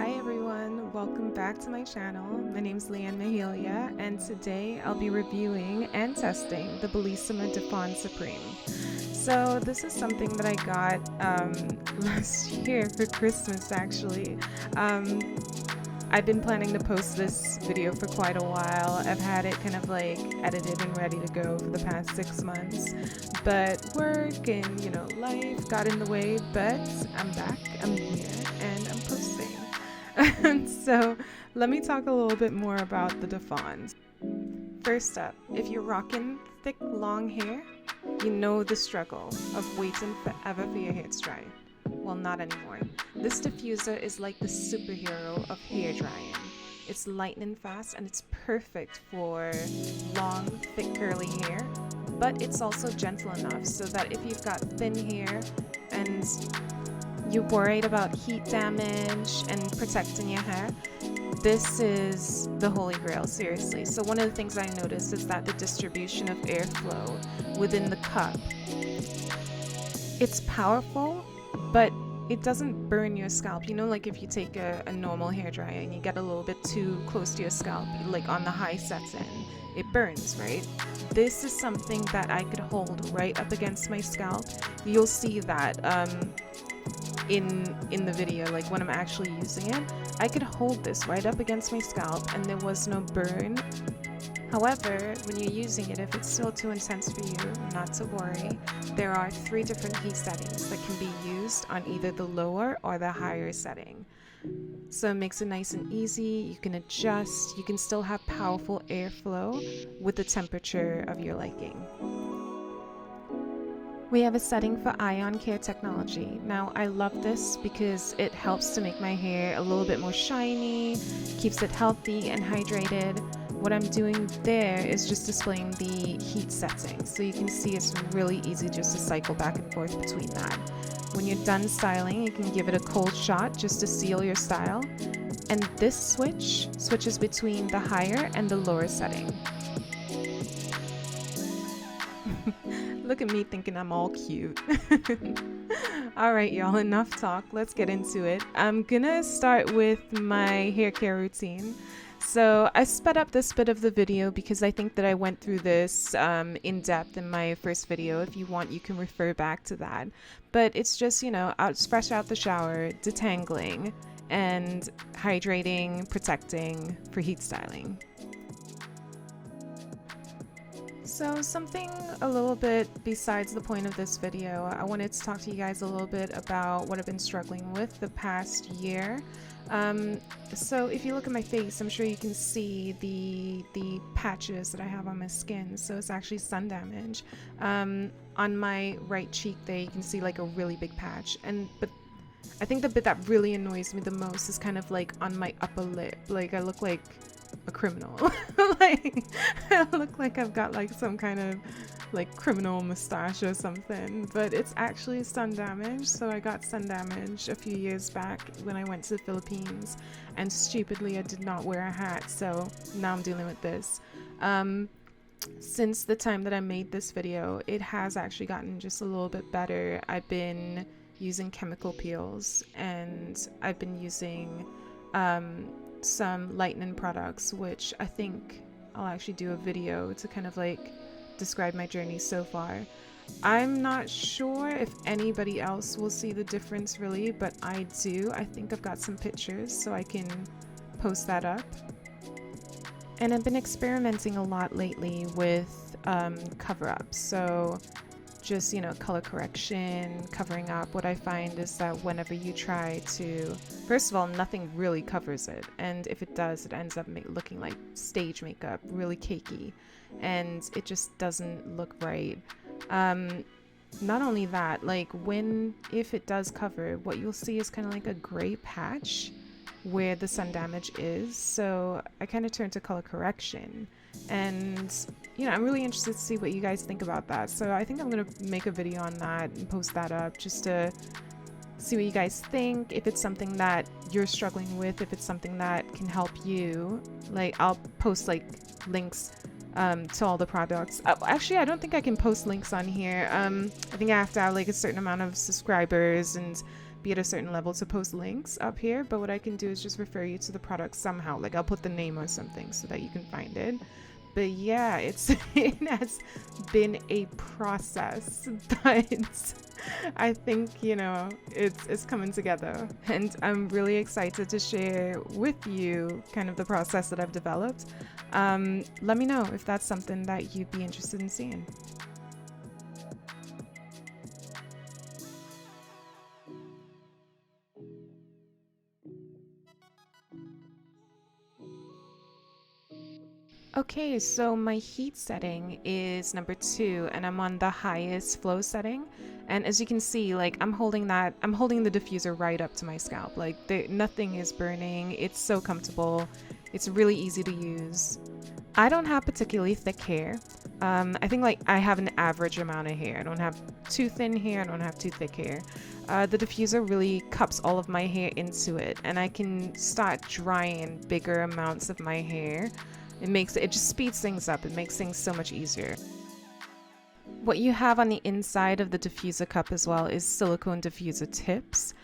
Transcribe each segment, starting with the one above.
Hi everyone, welcome back to my channel. My name is Leanne Mahalia, and today I'll be reviewing and testing the Bellissima Diffon Supreme. So this is something that I got last year for Christmas actually. I've been planning to post this video for quite a while. I've had it kind of like edited and ready to go for the past 6 months, but work and life got in the way, but I'm back, I'm here, and I'm posting. And so let me talk a little bit more about the Diffons. First up, if you're rocking thick long hair, you know the struggle of waiting forever for your hair to dry. Well, not anymore. This diffuser is like the superhero of hair drying. It's lightning fast and it's perfect for long, thick, curly hair, but it's also gentle enough so that if you've got thin hair and you're worried about heat damage and protecting your hair, this is the holy grail, seriously. So one of the things I noticed is that the distribution of airflow within the cup, it's powerful, but it doesn't burn your scalp. You know, like if you take a normal hairdryer and you get a little bit too close to your scalp, like on the high setting, it burns, right? This is something that I could hold right up against my scalp. You'll see that in the video, like when I'm actually using it, I could hold this right up against my scalp and there was no burn. However, when you're using it, if it's still too intense for you, not to worry. There are 3 different heat settings that can be used on either the lower or the higher setting. So it makes it nice and easy. You can adjust. You can still have powerful airflow with the temperature of your liking. We have a setting for ion care technology. Now I love this because it helps to make my hair a little bit more shiny, keeps it healthy and hydrated. What I'm doing there is just displaying the heat settings, so you can see it's really easy just to cycle back and forth between that. When you're done styling, you can give it a cold shot just to seal your style, and this switch switches between the higher and the lower setting. Look at me thinking I'm all cute. Alright y'all, enough talk, let's get into it. I'm gonna start with my hair care routine. So I sped up this bit of the video because I think that I went through this in depth in my first video. If you want, you can refer back to that. But it's just, fresh out the shower, detangling, and hydrating, protecting for heat styling. So something a little bit besides the point of this video, I wanted to talk to you guys a little bit about what I've been struggling with the past year. So if you look at my face, I'm sure you can see the patches that I have on my skin. So it's actually sun damage. On my right cheek there, you can see like a really big patch. But I think the bit that really annoys me the most is kind of like on my upper lip. Like I look like a criminal. Like I look like I've got like some kind of like criminal mustache or something, but it's actually sun damage. So I got sun damage a few years back when I went to the Philippines, and stupidly I did not wear a hat, so now I'm dealing with this. Since the time that I made this video, it has actually gotten just a little bit better. I've been using chemical peels, and I've been using some lightening products, which I think I'll actually do a video to kind of like describe my journey so far. I'm not sure if anybody else will see the difference really, but I do. I think I've got some pictures so I can post that up. And I've been experimenting a lot lately with cover-ups. So just, color correction, covering up. What I find is that whenever you try to, first of all, nothing really covers it. And if it does, it ends up looking like stage makeup, really cakey. And it just doesn't look right. Not only that, like if it does cover, what you'll see is kind of like a gray patch where the sun damage is. So I kind of turned to color correction, and I'm really interested to see what you guys think about that. So I think I'm gonna make a video on that and post that up just to see what you guys think, if it's something that you're struggling with, if it's something that can help you. Like I'll post like links to all the products. Actually, I don't think I can post links on here. I think I have to have like a certain amount of subscribers and be at a certain level to post links up here, but what I can do is just refer you to the product somehow. Like I'll put the name or something so that you can find it. But yeah, it has been a process, but I think, you know, it's coming together, and I'm really excited to share with you kind of the process that I've developed. Let me know if that's something that you'd be interested in seeing. Okay, so my heat setting is number 2, and I'm on the highest flow setting. And as you can see, like I'm holding the diffuser right up to my scalp. Like nothing is burning. It's so comfortable. It's really easy to use. I don't have particularly thick hair. I think like I have an average amount of hair. I don't have too thin hair. I don't have too thick hair. The diffuser really cups all of my hair into it, and I can start drying bigger amounts of my hair. It just speeds things up. It makes things so much easier. What you have on the inside of the diffuser cup as well is silicone diffuser tips.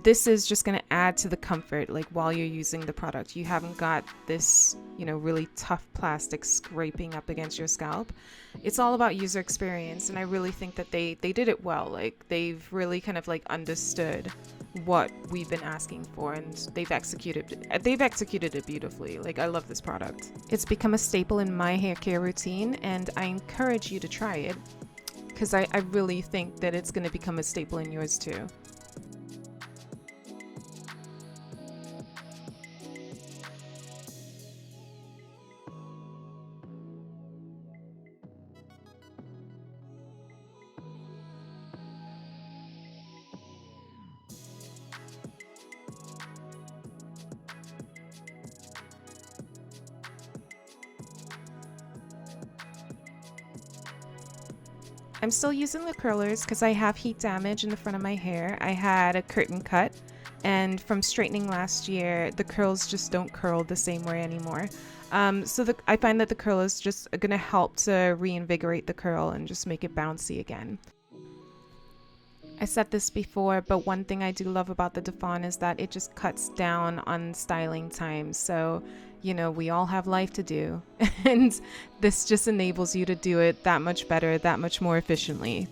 This is just going to add to the comfort, like while you're using the product. You haven't got this, you know, really tough plastic scraping up against your scalp. It's all about user experience, and I really think that they did it well. Like they've really kind of like understood what we've been asking for, and they've executed it beautifully. Like I love this product. It's become a staple in my hair care routine, and I encourage you to try it because I really think that it's going to become a staple in yours too. I'm still using the curlers because I have heat damage in the front of my hair. I had a curtain cut, and from straightening last year, the curls just don't curl the same way anymore. I find that the curlers just are going to help to reinvigorate the curl and just make it bouncy again. I said this before, but one thing I do love about the Diffon is that it just cuts down on styling time. So, you know, we all have life to do, and this just enables you to do it that much better, that much more efficiently.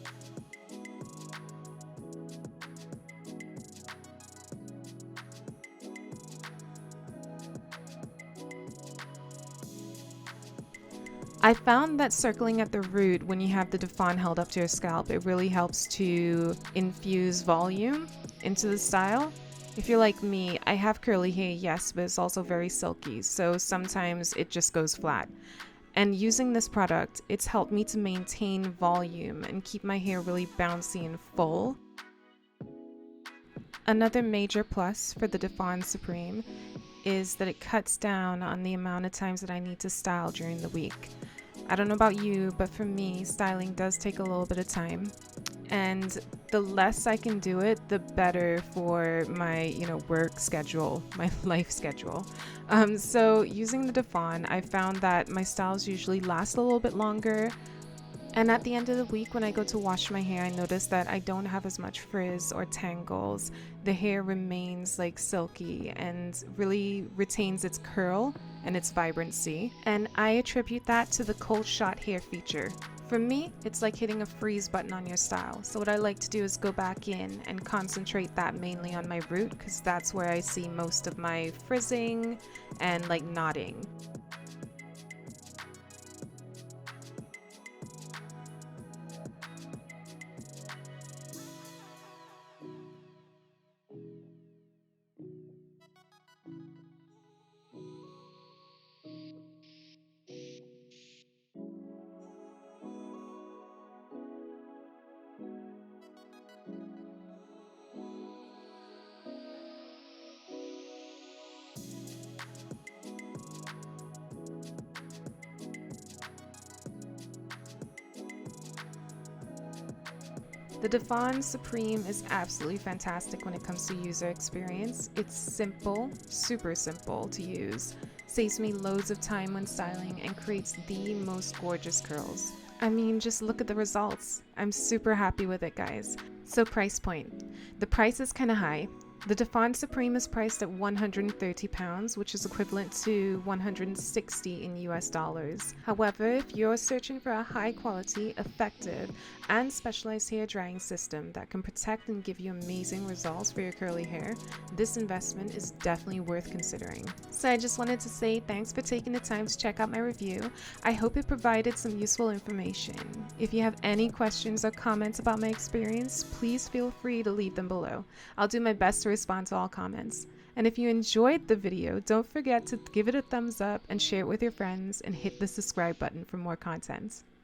I found that circling at the root when you have the Diffon held up to your scalp, it really helps to infuse volume into the style. If you're like me, I have curly hair, yes, but it's also very silky, so sometimes it just goes flat. And using this product, it's helped me to maintain volume and keep my hair really bouncy and full. Another major plus for the Diffon Supreme is that it cuts down on the amount of times that I need to style during the week. I don't know about you, but for me, styling does take a little bit of time. And the less I can do it, the better for my, you know, work schedule, my life schedule. So using the Diffon, I found that my styles usually last a little bit longer. And at the end of the week, when I go to wash my hair, I notice that I don't have as much frizz or tangles. The hair remains like silky and really retains its curl and its vibrancy. And I attribute that to the cold shot hair feature. For me, it's like hitting a freeze button on your style. So what I like to do is go back in and concentrate that mainly on my root, because that's where I see most of my frizzing and like knotting. The Diffon Supreme is absolutely fantastic when it comes to user experience. It's simple, super simple to use, saves me loads of time when styling, and creates the most gorgeous curls. I mean, just look at the results. I'm super happy with it, guys. So price point. The price is kind of high. The Diffon Supreme is priced at £130, which is equivalent to 160 in US dollars. However, if you're searching for a high quality, effective, and specialized hair drying system that can protect and give you amazing results for your curly hair, this investment is definitely worth considering. So I just wanted to say thanks for taking the time to check out my review. I hope it provided some useful information. If you have any questions or comments about my experience, please feel free to leave them below. I'll do my best to respond to all comments. And if you enjoyed the video, don't forget to give it a thumbs up and share it with your friends and hit the subscribe button for more content.